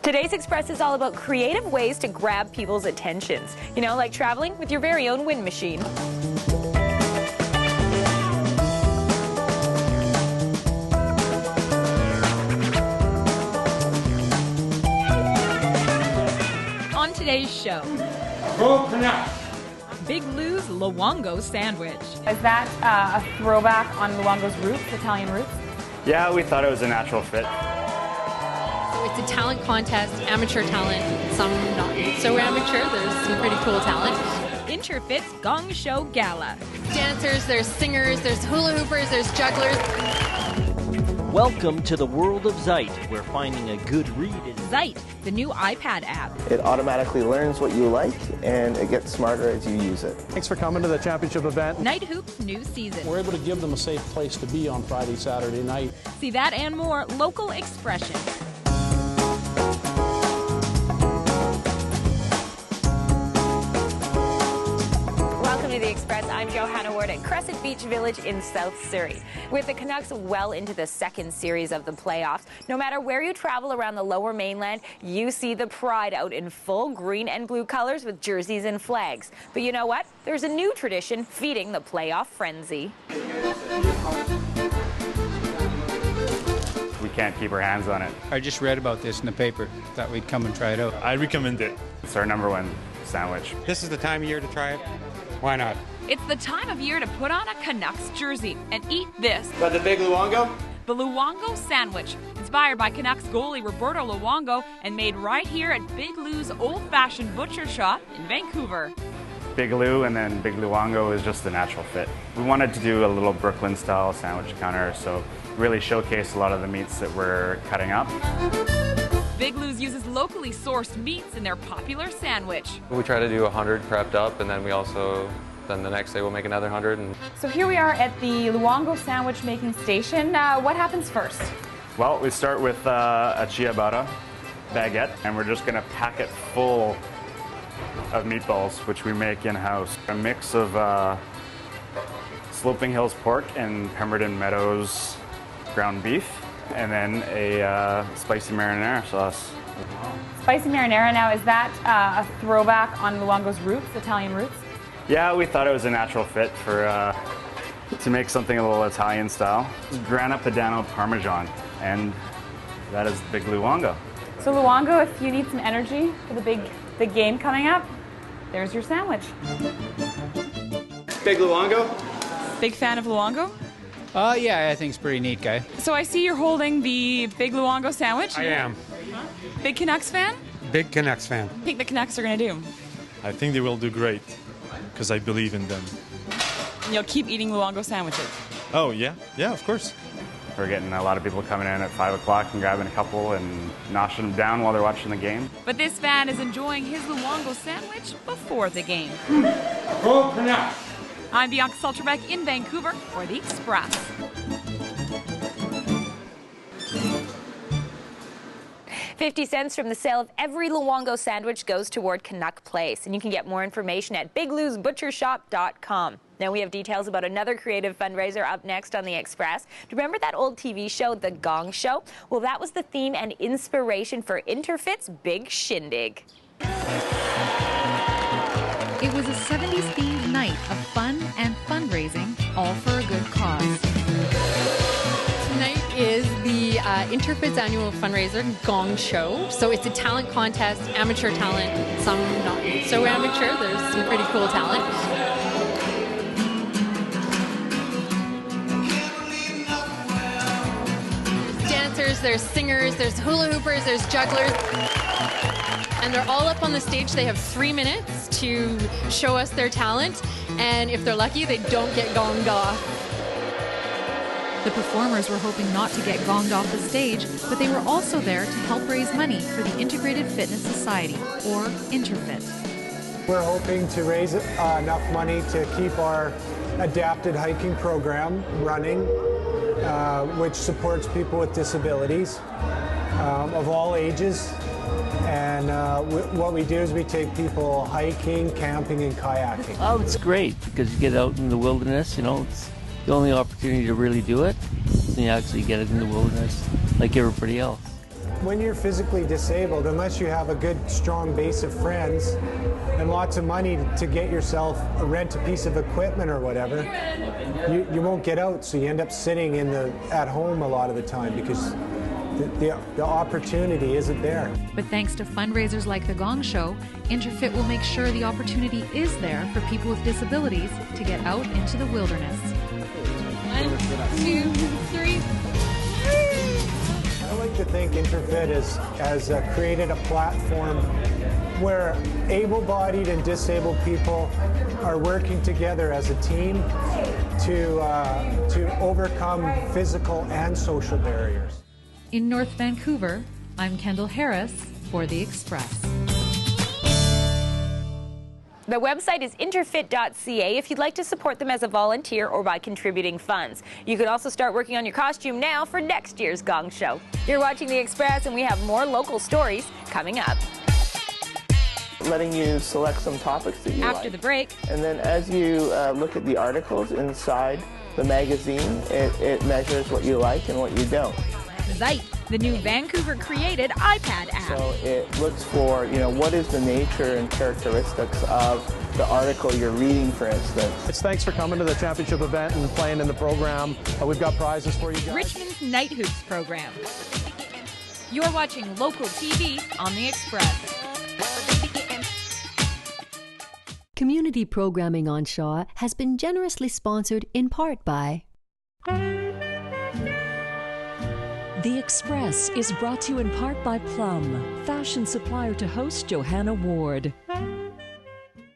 Today's Express is all about creative ways to grab people's attentions. You know, like traveling with your very own wind machine. On today's show, Big Lou's Lou-ongo sandwich. Is that a throwback on Lou-ongo's roots, Italian roots? Yeah, we thought it was a natural fit. So it's a talent contest, amateur talent, some not so amateur. There's some pretty cool talent. InterFit's Gong Show Gala. Dancers, there's singers, there's hula hoopers, there's jugglers. Welcome to the world of Zeit, where finding a good read is Zeit, the new iPad app. It automatically learns what you like, and it gets smarter as you use it. Thanks for coming to the championship event. Night Hoop's new season. We're able to give them a safe place to be on Friday, Saturday night. See that and more, local expression. Welcome to the Express. I'm Johanna Ward at Crescent Beach Village in South Surrey. With the Canucks well into the second series of the playoffs, no matter where you travel around the Lower Mainland, you see the pride out in full green and blue colors with jerseys and flags. But you know what? There's a new tradition feeding the playoff frenzy. We can't keep our hands on it. I just read about this in the paper. Thought we'd come and try it out. I recommend it. It's our #1 sandwich. This is the time of year to try it. Why not? It's the time of year to put on a Canucks jersey and eat this. Got the big Lou-ongo? The Lou-ongo sandwich, inspired by Canucks goalie Roberto Lou-ongo and made right here at Big Lou's old-fashioned butcher shop in Vancouver. Big Lou and then Big Lou-ongo is just a natural fit. We wanted to do a little Brooklyn-style sandwich counter, so really showcase a lot of the meats that we're cutting up. Big Lou's uses locally sourced meats in their popular sandwich. We try to do 100 prepped up, and then then the next day we'll make another 100. So here we are at the Lou-ongo sandwich making station. What happens first? Well, we start with a ciabatta baguette, and we're just gonna pack it full of meatballs, which we make in-house. A mix of Sloping Hills pork and Pemberton Meadows ground beef, and then a spicy marinara sauce. Spicy marinara, now is that a throwback on Lou-ongo's roots, Italian roots? Yeah, we thought it was a natural fit for to make something a little Italian style. Grana Padano Parmesan, and that is Big Lou-ongo. So Lou-ongo, if you need some energy for the big game coming up, there's your sandwich. Big Lou-ongo? Big fan of Lou-ongo? Yeah, I think it's pretty neat, guy. So I see you're holding the Big Lou-ongo sandwich. I am. Big Canucks fan? Big Canucks fan. What do you think the Canucks are going to do? I think they will do great because I believe in them. And you'll keep eating Lou-ongo sandwiches? Oh, yeah? Yeah, of course. We're getting a lot of people coming in at 5 o'clock and grabbing a couple and noshing them down while they're watching the game. But this fan is enjoying his Lou-ongo sandwich before the game. Go Canucks! I'm Bianca Solterbeck in Vancouver for the Express. $0.50 from the sale of every Lou-ongo sandwich goes toward Canuck Place, and you can get more information at biglousbutchershop.com. Now we have details about another creative fundraiser up next on the Express. Do you remember that old TV show, The Gong Show? Well, that was the theme and inspiration for InterFit's Big Shindig. It was a 70s themed night of fun and fundraising, all for a good cause. Tonight is the InterFit's annual fundraiser, Gong Show. So it's a talent contest, amateur talent, some not so amateur. There's some pretty cool talent. Dancers, there's singers, there's hula hoopers, there's jugglers. And they're all up on the stage. They have 3 minutes to show us their talent. And if they're lucky, they don't get gonged off. The performers were hoping not to get gonged off the stage, but they were also there to help raise money for the Integrated Fitness Society, or InterFit. We're hoping to raise enough money to keep our adapted hiking program running, which supports people with disabilities of all ages. And what we do is we take people hiking, camping, and kayaking. Oh, it's great because you get out in the wilderness, you know, it's the only opportunity to really do it. And you actually get it in the wilderness like everybody else. when you're physically disabled, unless you have a good, strong base of friends and lots of money to get yourself rent a piece of equipment or whatever, you won't get out. So you end up sitting at home a lot of the time because the opportunity isn't there. But thanks to fundraisers like the Gong Show, InterFit will make sure the opportunity is there for people with disabilities to get out into the wilderness. 1, 2, 3. I like to think InterFit has created a platform where able-bodied and disabled people are working together as a team to overcome physical and social barriers. In North Vancouver, I'm Kendall Harris for The Express. The website is interfit.ca if you'd like to support them as a volunteer or by contributing funds. You can also start working on your costume now for next year's Gong Show. You're watching The Express, and we have more local stories coming up. Letting you select some topics that you like. After the break. And then as you look at the articles inside the magazine, it measures what you like and what you don't. Zeit, the new Vancouver-created iPad app. So it looks for, what is the nature and characteristics of the article you're reading, for instance. It's thanks for coming to the championship event and playing in the program. We've got prizes for you guys. Richmond's Night Hoops program. You're watching local TV on The Express. Community programming on Shaw has been generously sponsored in part by... The Express is brought to you in part by Plum, fashion supplier to host Johanna Ward.